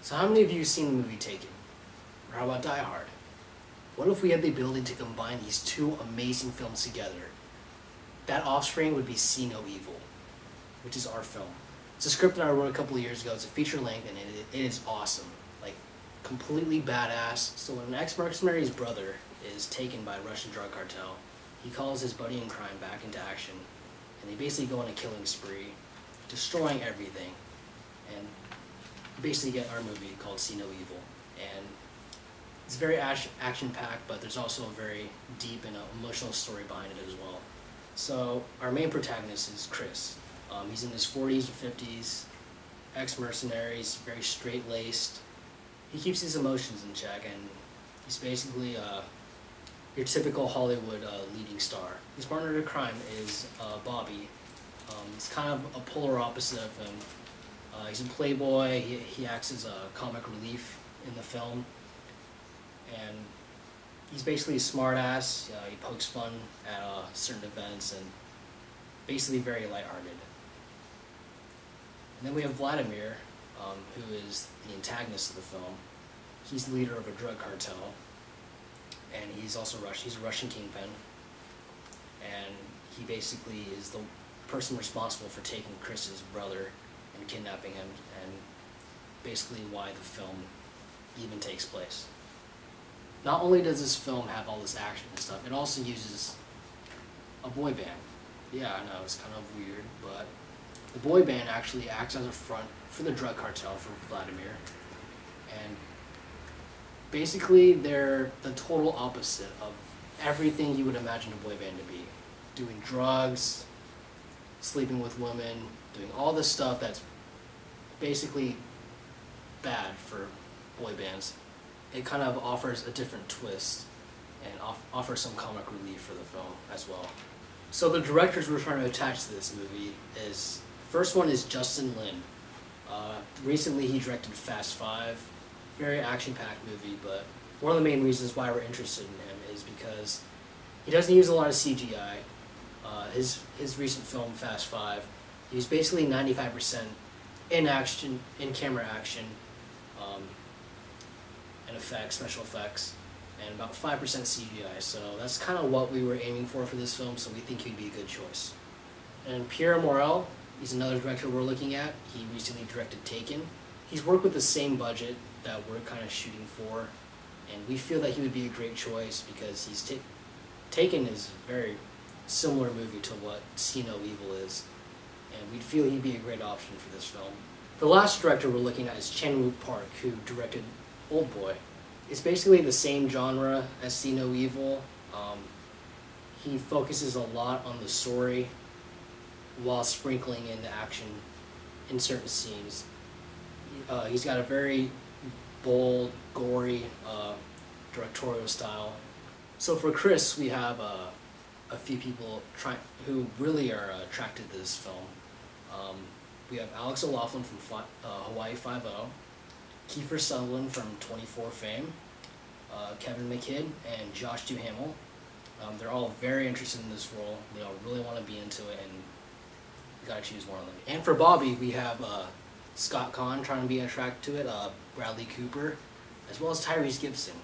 So how many of you have seen the movie Taken? Or how about Die Hard? What if we had the ability to combine these two amazing films together? That offspring would be See No Evil, which is our film. It's a script that I wrote a couple of years ago. It's a feature length, and it is awesome. Like, completely badass. So when an ex-mercenary's brother is taken by a Russian drug cartel, he calls his buddy in crime back into action, and they basically go on a killing spree, destroying everything, and basically get our movie called See No Evil. And it's very action-packed, but there's also a very deep and emotional story behind it as well. So our main protagonist is Chris. He's in his 40s or 50s, ex-mercenary, he's very straight-laced. He keeps his emotions in check, and he's basically your typical Hollywood leading star. His partner to crime is Bobby. He's kind of a polar opposite of him. He's a playboy, he acts as a comic relief in the film, and he's basically a smartass. He pokes fun at certain events, and basically very lighthearted. And then we have Vladimir, who is the antagonist of the film. He's the leader of a drug cartel, and he's also Russian. He's a Russian kingpin, and he basically is the person responsible for taking Chris's brother and kidnapping him, and basically why the film even takes place. Not only does this film have all this action and stuff, it also uses a boy band. Yeah, I know, it's kind of weird, but the boy band actually acts as a front for the drug cartel for Vladimir, and basically they're the total opposite of everything you would imagine a boy band to be. Doing drugs, sleeping with women, doing all this stuff that's basically bad for boy bands. It kind of offers a different twist and offers some comic relief for the film as well. So the directors we're trying to attach to this movie is, first one is Justin Lin. Recently he directed Fast 5, very action-packed movie, but one of the main reasons why we're interested in him is because he doesn't use a lot of CGI. His recent film, Fast 5, he was basically 95% in action, in camera action, and effects, special effects, and about 5% CGI. So that's kind of what we were aiming for this film, so we think he'd be a good choice. And Pierre Morel, he's another director we're looking at. He recently directed Taken. He's worked with the same budget that we're kind of shooting for, and we feel that he would be a great choice because Taken is a very similar movie to what See No Evil is, and we feel he'd be a great option for this film. The last director we're looking at is Chan-wook Park, who directed Old Boy. It's basically the same genre as See No Evil. He focuses a lot on the story while sprinkling in the action in certain scenes. He's got a very bold, gory directorial style. So for Chris, we have a few people who really are attracted to this film. We have Alex O'Loughlin from Hawaii Five-0, Kiefer Sutherland from 24 fame, Kevin McKidd, and Josh Duhamel. They're all very interested in this role. They all really want to be into it, and you gotta choose one of them. And for Bobby, we have Scott Conn trying to be attracted to it, Bradley Cooper, as well as Tyrese Gibson.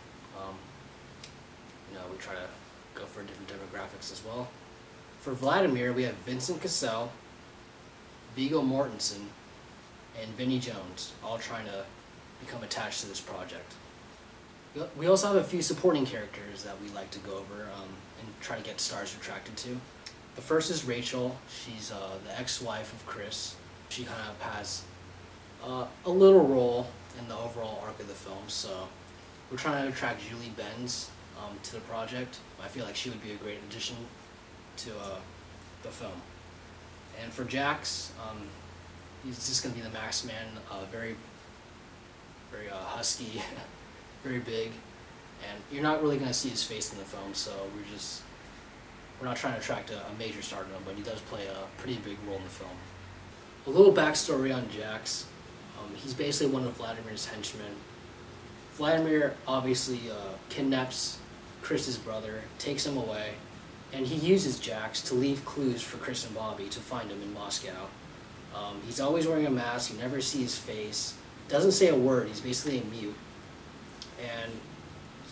We try to go for different demographics as well. For Vladimir, we have Vincent Cassel, Viggo Mortensen, and Vinnie Jones, all trying to become attached to this project. We also have a few supporting characters that we like to go over and try to get stars attracted to. The first is Rachel. She's the ex-wife of Chris. She kind of has a little role in the overall arc of the film, so we're trying to attract Julie Benz to the project. I feel like she would be a great addition to the film. And for Jax, he's just going to be the masked man, very husky, very big, and you're not really going to see his face in the film, so we're not trying to attract a major star to him, but he does play a pretty big role in the film. A little backstory on Jax. He's basically one of Vladimir's henchmen. Vladimir obviously kidnaps Chris's brother, takes him away, and he uses Jax to leave clues for Chris and Bobby to find him in Moscow. He's always wearing a mask, you never see his face, doesn't say a word. He's basically a mute, and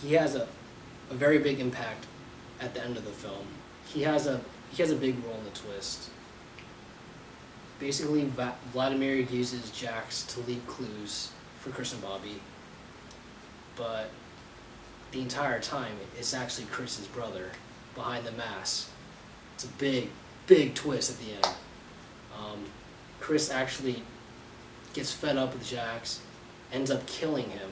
he has a very big impact at the end of the film. He has a big role in the twist. Basically, Vladimir uses Jax to leave clues for Chris and Bobby, but the entire time it's actually Chris's brother behind the mask. It's a big twist at the end. Chris actually gets fed up with Jax, ends up killing him,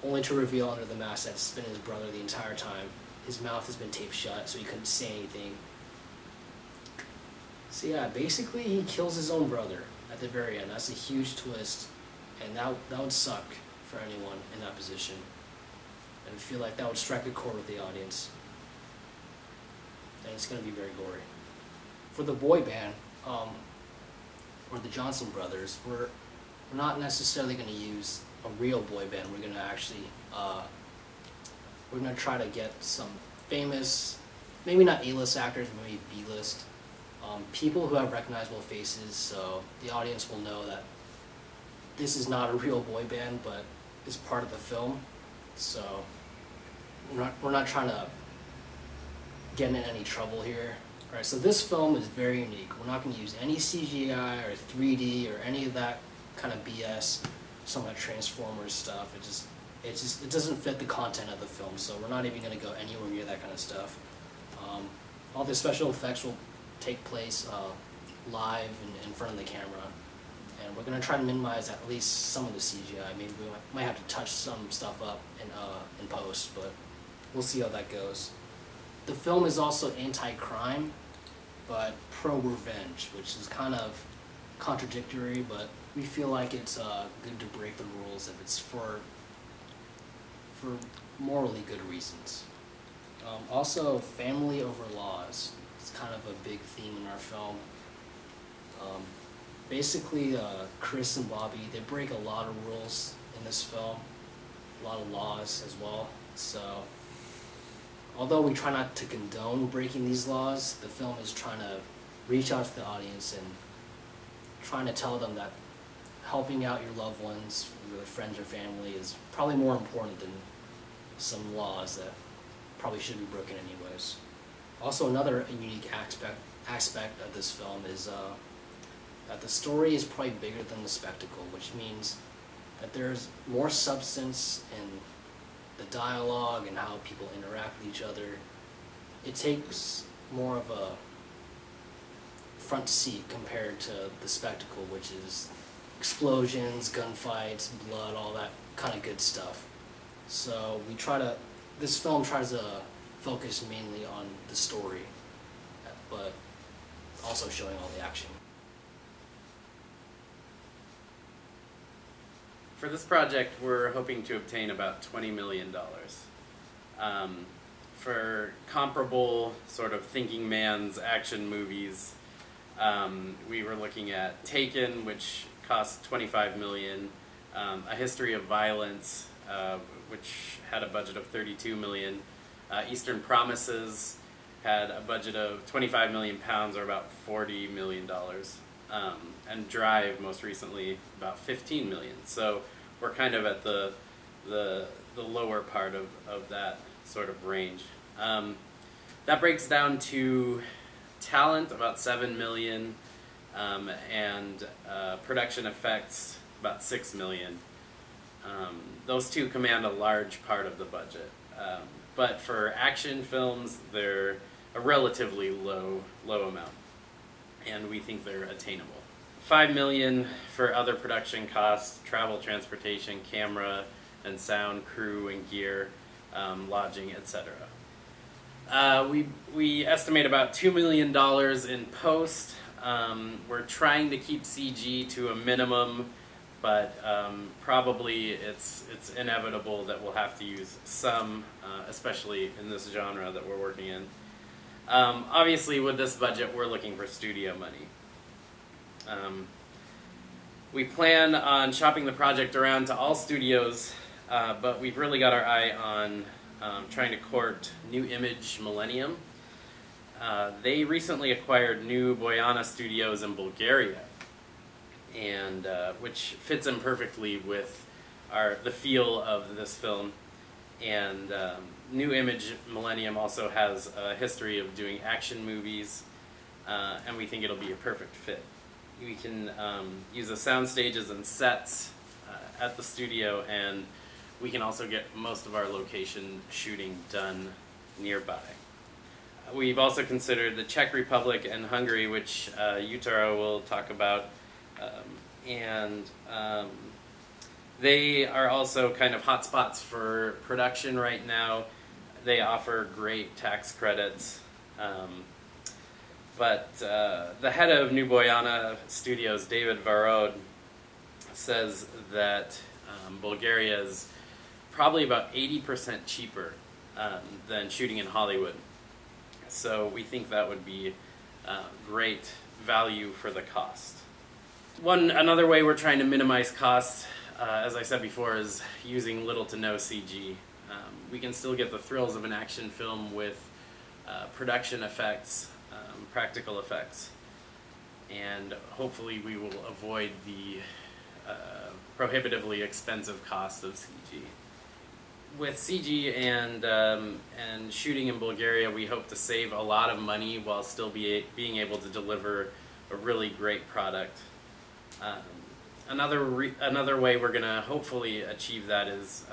only to reveal under the mask that it's been his brother the entire time. His mouth has been taped shut, so he couldn't say anything. So yeah, basically he kills his own brother at the very end. That's a huge twist, and that would suck for anyone in that position. And I feel like that would strike a chord with the audience. And it's going to be very gory. For the boy band, or the Johnson Brothers, we're not necessarily going to use a real boy band. We're going to actually, we're going to try to get some famous, maybe not A-list actors, maybe B-list, people who have recognizable faces, so the audience will know that this is not a real boy band, but is part of the film. So we're not trying to get in any trouble here. All right, so this film is very unique. We're not going to use any CGI or 3D or any of that kind of BS, some of that Transformers stuff. It doesn't fit the content of the film, so we're not even going to go anywhere near that kind of stuff. All the special effects will take place live in front of the camera, and we're going to try to minimize at least some of the CGI. Maybe we might have to touch some stuff up in post, but we'll see how that goes. The film is also anti-crime, but pro-revenge, which is kind of contradictory, but we feel like it's good to break the rules if it's for morally good reasons. Also, family over laws. It's kind of a big theme in our film. Basically, Chris and Bobby, they break a lot of rules in this film, a lot of laws as well. So, although we try not to condone breaking these laws, the film is trying to reach out to the audience and trying to tell them that helping out your loved ones, your friends or family, is probably more important than some laws that probably should be broken anyways. Also, another unique aspect of this film is that the story is probably bigger than the spectacle, which means that there's more substance in the dialogue and how people interact with each other. It takes more of a front seat compared to the spectacle, which is explosions, gunfights, blood, all that kind of good stuff. So this film tries to focus mainly on the story, but also showing all the action. For this project, we're hoping to obtain about $20 million. For comparable sort of thinking man's action movies, we were looking at Taken, which cost $25 million, A History of Violence, which had a budget of $32 million, Eastern Promises had a budget of 25 million pounds, or about $40 million, and Drive, most recently, about 15 million. So we're kind of at the lower part of that sort of range. That breaks down to talent, about 7 million, and production effects, about 6 million. Those two command a large part of the budget. But for action films, they're a relatively low amount, and we think they're attainable. 5 million for other production costs, travel, transportation, camera and sound, crew and gear, lodging, etc. We estimate about $2 million in post. We're trying to keep CG to a minimum, but probably it's inevitable that we'll have to use some, especially in this genre that we're working in. Obviously, with this budget, we're looking for studio money. We plan on shopping the project around to all studios, but we've really got our eye on trying to court New Image Millennium. They recently acquired New Bojana Studios in Bulgaria, and which fits in perfectly with the feel of this film. And New Image Millennium also has a history of doing action movies, and we think it'll be a perfect fit. We can use the sound stages and sets at the studio, and we can also get most of our location shooting done nearby. We've also considered the Czech Republic and Hungary, which Yutaro will talk about, and they are also kind of hotspots for production right now. They offer great tax credits. But the head of New Bojana Studios, David Varod, says that Bulgaria is probably about 80% cheaper than shooting in Hollywood. So we think that would be great value for the cost. Another way we're trying to minimize costs, as I said before, is using little to no CG. We can still get the thrills of an action film with production effects, practical effects, and hopefully we will avoid the prohibitively expensive cost of CG. With CG and shooting in Bulgaria, we hope to save a lot of money while still being able to deliver a really great product. Another way we're going to hopefully achieve that is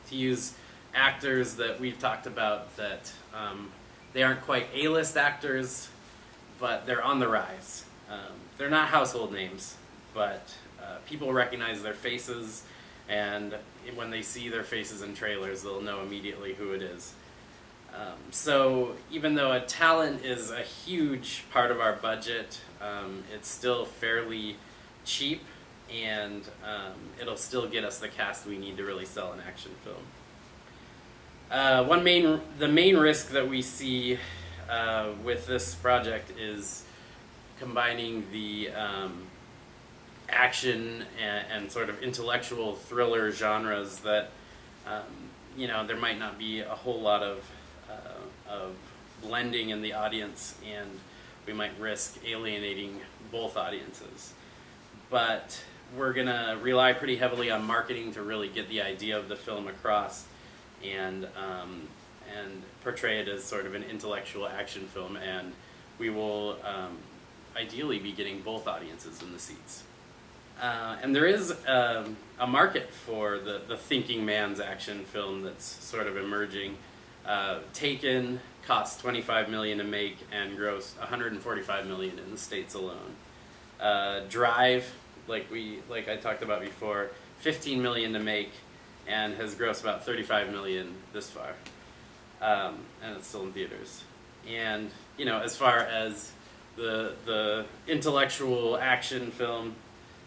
to use actors that we've talked about that they aren't quite A-list actors, but they're on the rise. They're not household names, but people recognize their faces, and when they see their faces in trailers, they'll know immediately who it is. So even though a talent is a huge part of our budget, it's still fairly cheap, and it'll still get us the cast we need to really sell an action film. The main risk that we see with this project is combining the action and sort of intellectual thriller genres that there might not be a whole lot of blending in the audience, and we might risk alienating both audiences. But we're going to rely pretty heavily on marketing to really get the idea of the film across and portray it as sort of an intellectual action film, and we will ideally be getting both audiences in the seats. And there is a market for the thinking man's action film that's sort of emerging. Taken cost $25 million to make and grossed $145 million in the States alone. Drive, like I talked about before, $15 million to make and has grossed about $35 million this far. And it's still in theaters. And as far as the intellectual action film,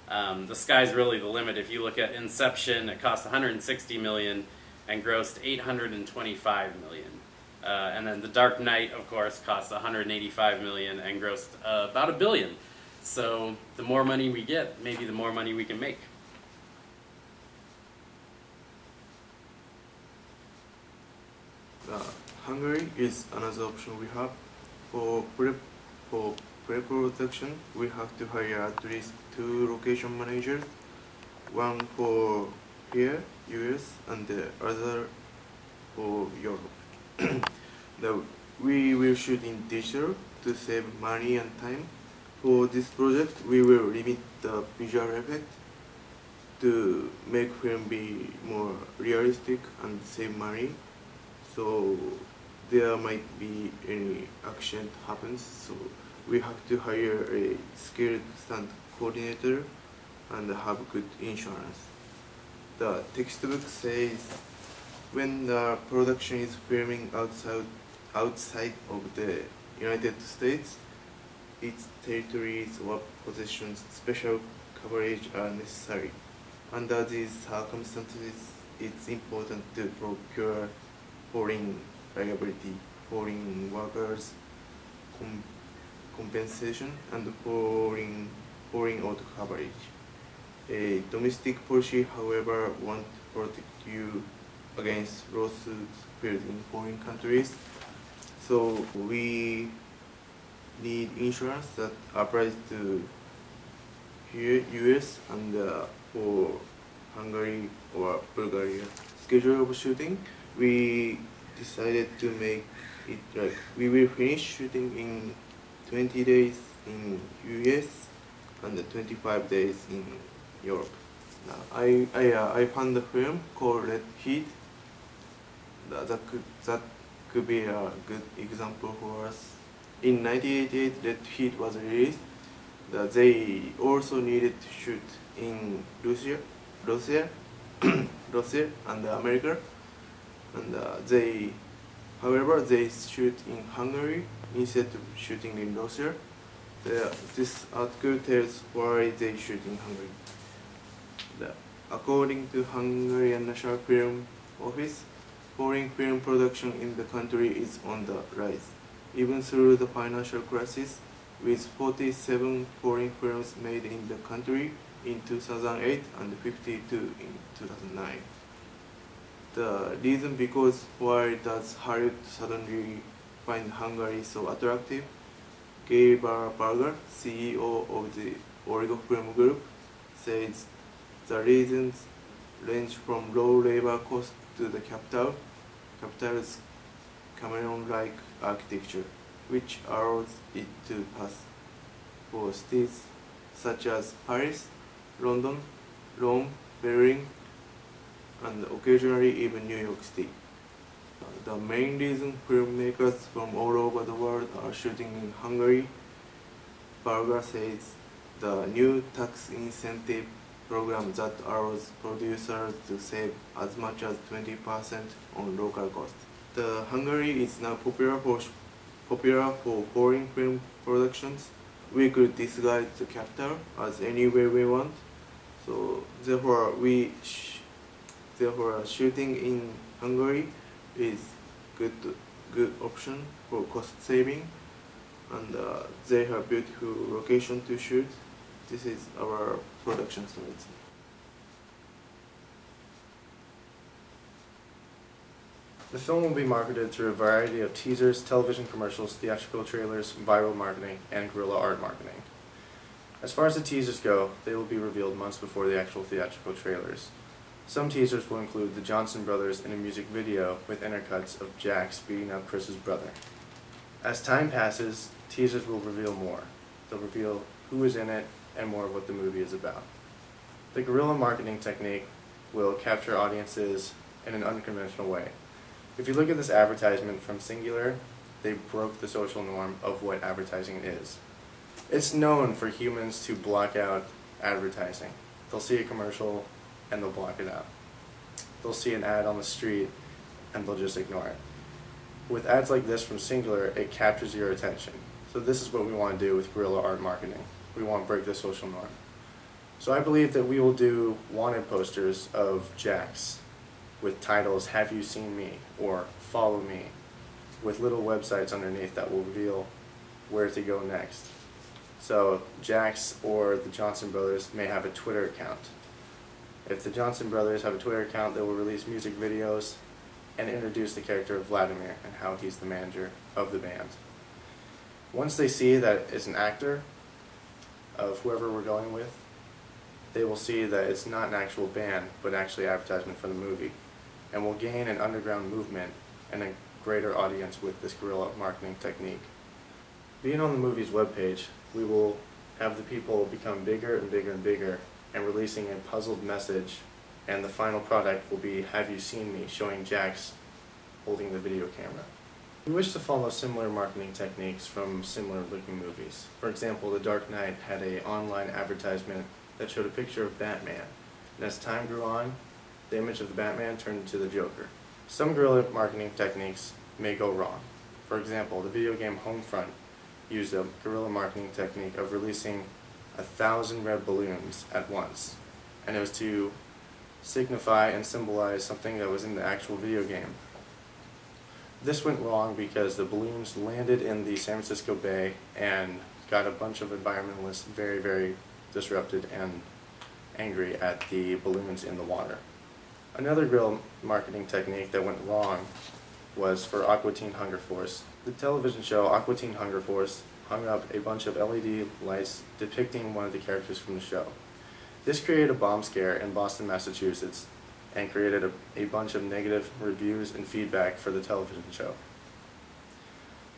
the sky's really the limit. If you look at Inception, it cost $160 million and grossed $825 million. And then The Dark Knight, of course, cost $185 million and grossed about $1 billion. So the more money we get, maybe the more money we can make. Hungary is another option we have. For pre-production, we have to hire at least 2 location managers, one for here, US, and the other for Europe. We will shoot in digital to save money and time. For this project, we will limit the visual effect to make film be more realistic and save money. So there might be any accident happens, so we have to hire a skilled stunt coordinator and have good insurance. The textbook says when the production is filming outside of the United States, its territories or possessions special coverage are necessary. Under these circumstances, it's important to procure foreign liability, foreign workers compensation, and foreign auto coverage. A domestic policy, however, won't protect you against lawsuits filed in foreign countries. So we need insurance that applies to here US and for Hungary or Bulgaria. Schedule of shooting, we decided to make it like we will finish shooting in 20 days in US and 25 days in Europe. Now, I found the film called Red Heat. That could be a good example for us. In 1988, Red Heat was released. They also needed to shoot in Russia, Russia and America, and however, they shoot in Hungary instead of shooting in Russia. This article tells why they shoot in Hungary. According to Hungarian National Film Office, foreign film production in the country is on the rise, even through the financial crisis, with 47 foreign films made in the country in 2008 and 52 in 2009. The reason because why does Hollywood suddenly find Hungary so attractive? Gabriel Berger, CEO of the Origo Film Group, says the reasons range from low labor cost to the capital's Cameron-like architecture, which allows it to pass for cities such as Paris, London, Rome, Berlin, and occasionally even New York City. The main reason filmmakers from all over the world are shooting in Hungary, Berger says, the new tax incentive program that allows producers to save as much as 20% on local costs. The Hungary is now popular for foreign film productions. We could disguise the capital as any way we want. So therefore, shooting in Hungary is good option for cost saving, and they have beautiful location to shoot. This is our production strategy. The film will be marketed through a variety of teasers, television commercials, theatrical trailers, viral marketing, and guerrilla art marketing. As far as the teasers go, they will be revealed months before the actual theatrical trailers. Some teasers will include the Johnson brothers in a music video with intercuts of Jax beating up Chris's brother. As time passes, teasers will reveal more. They'll reveal who is in it and more of what the movie is about. The guerrilla marketing technique will capture audiences in an unconventional way. If you look at this advertisement from Singular, they broke the social norm of what advertising is. It's known for humans to block out advertising. They'll see a commercial and they'll block it out. They'll see an ad on the street and they'll just ignore it. With ads like this from Singular, it captures your attention. So this is what we want to do with guerrilla art marketing. We want to break the social norm. So I believe that we will do wanted posters of Jax with titles, "Have you seen me?" or "Follow me," with little websites underneath that will reveal where to go next. So Jax or the Johnson brothers may have a Twitter account. If the Johnson brothers have a Twitter account, they will release music videos and introduce the character of Vladimir and how he's the manager of the band. Once they see that it's an actor of whoever we're going with, they will see that it's not an actual band, but actually advertisement for the movie, and will gain an underground movement and a greater audience with this guerrilla marketing technique. Being on the movie's webpage, we will have the people become bigger and bigger and bigger, and releasing a puzzled message, and the final product will be "Have you seen me?" showing Jax holding the video camera. We wish to follow similar marketing techniques from similar looking movies. For example, The Dark Knight had an online advertisement that showed a picture of Batman, and as time grew on, the image of the Batman turned into the Joker. Some guerrilla marketing techniques may go wrong. For example, the video game Homefront used a guerrilla marketing technique of releasing 1,000 red balloons at once, and it was to signify and symbolize something that was in the actual video game. This went wrong because the balloons landed in the San Francisco Bay and got a bunch of environmentalists very, very disrupted and angry at the balloons in the water. Another guerrilla marketing technique that went wrong was for Aqua Teen Hunger Force. The television show Aqua Teen Hunger Force hung up a bunch of LED lights depicting one of the characters from the show. This created a bomb scare in Boston, Massachusetts, and created a bunch of negative reviews and feedback for the television show.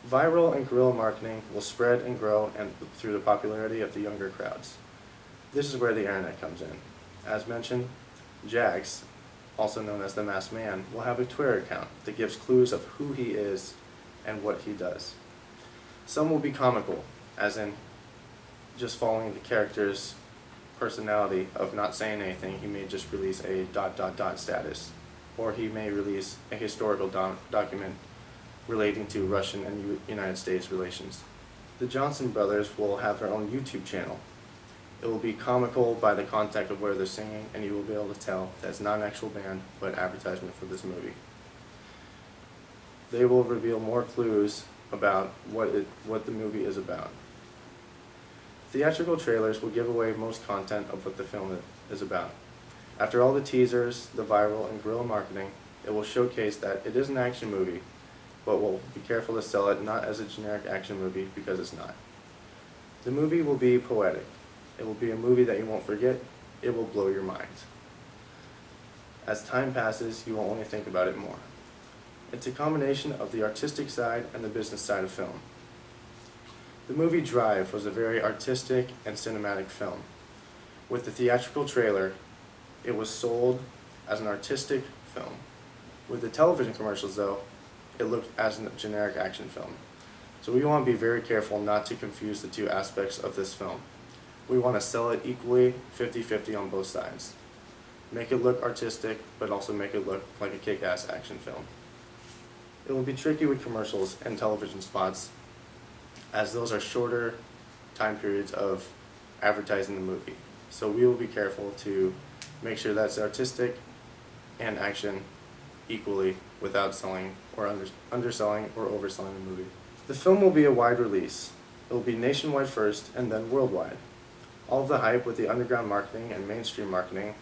Viral and guerrilla marketing will spread and grow through the popularity of the younger crowds. This is where the internet comes in. As mentioned, Jax, also known as the Masked Man, will have a Twitter account that gives clues of who he is and what he does. Some will be comical, as in just following the character's personality of not saying anything. He may just release a ... status, or he may release a historical document relating to Russian and United States relations. The Johnson brothers will have their own YouTube channel. It will be comical by the context of where they're singing, and you will be able to tell that it's not an actual band, but an advertisement for this movie. They will reveal more clues about what the movie is about. Theatrical trailers will give away most content of what the film is about. After all the teasers, the viral and guerrilla marketing, it will showcase that it is an action movie, but we'll be careful to sell it not as a generic action movie, because it's not. The movie will be poetic. It will be a movie that you won't forget. It will blow your mind. As time passes, you will only think about it more. It's a combination of the artistic side and the business side of film. The movie Drive was a very artistic and cinematic film. With the theatrical trailer, it was sold as an artistic film. With the television commercials, though, it looked as a generic action film. So we want to be very careful not to confuse the two aspects of this film. We want to sell it equally, 50-50 on both sides. Make it look artistic, but also make it look like a kick-ass action film. It will be tricky with commercials and television spots, as those are shorter time periods of advertising the movie. So we will be careful to make sure that's artistic and action equally without selling or underselling or overselling the movie. The film will be a wide release. It will be nationwide first and then worldwide. All of the hype with the underground marketing and mainstream marketing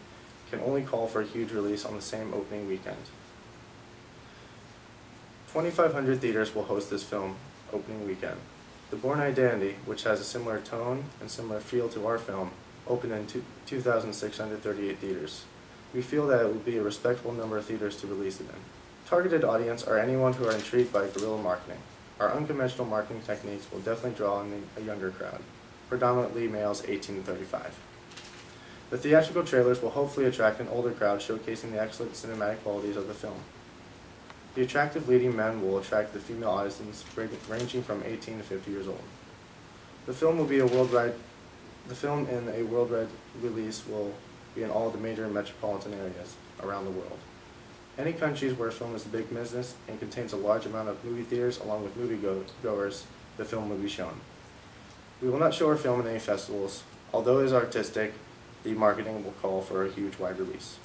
can only call for a huge release on the same opening weekend. 2,500 theaters will host this film opening weekend. The Bourne Identity, which has a similar tone and similar feel to our film, opened in 2,638 theaters. We feel that it will be a respectable number of theaters to release it in. Targeted audience are anyone who are intrigued by guerrilla marketing. Our unconventional marketing techniques will definitely draw in a younger crowd, predominantly males 18 to 35. The theatrical trailers will hopefully attract an older crowd, showcasing the excellent cinematic qualities of the film. The attractive leading men will attract the female audience ranging from 18 to 50 years old. The film in a worldwide release will be in all the major metropolitan areas around the world. Any countries where film is a big business and contains a large amount of movie theaters along with moviegoers, the film will be shown. We will not show our film in any festivals. Although it is artistic, the marketing will call for a huge wide release.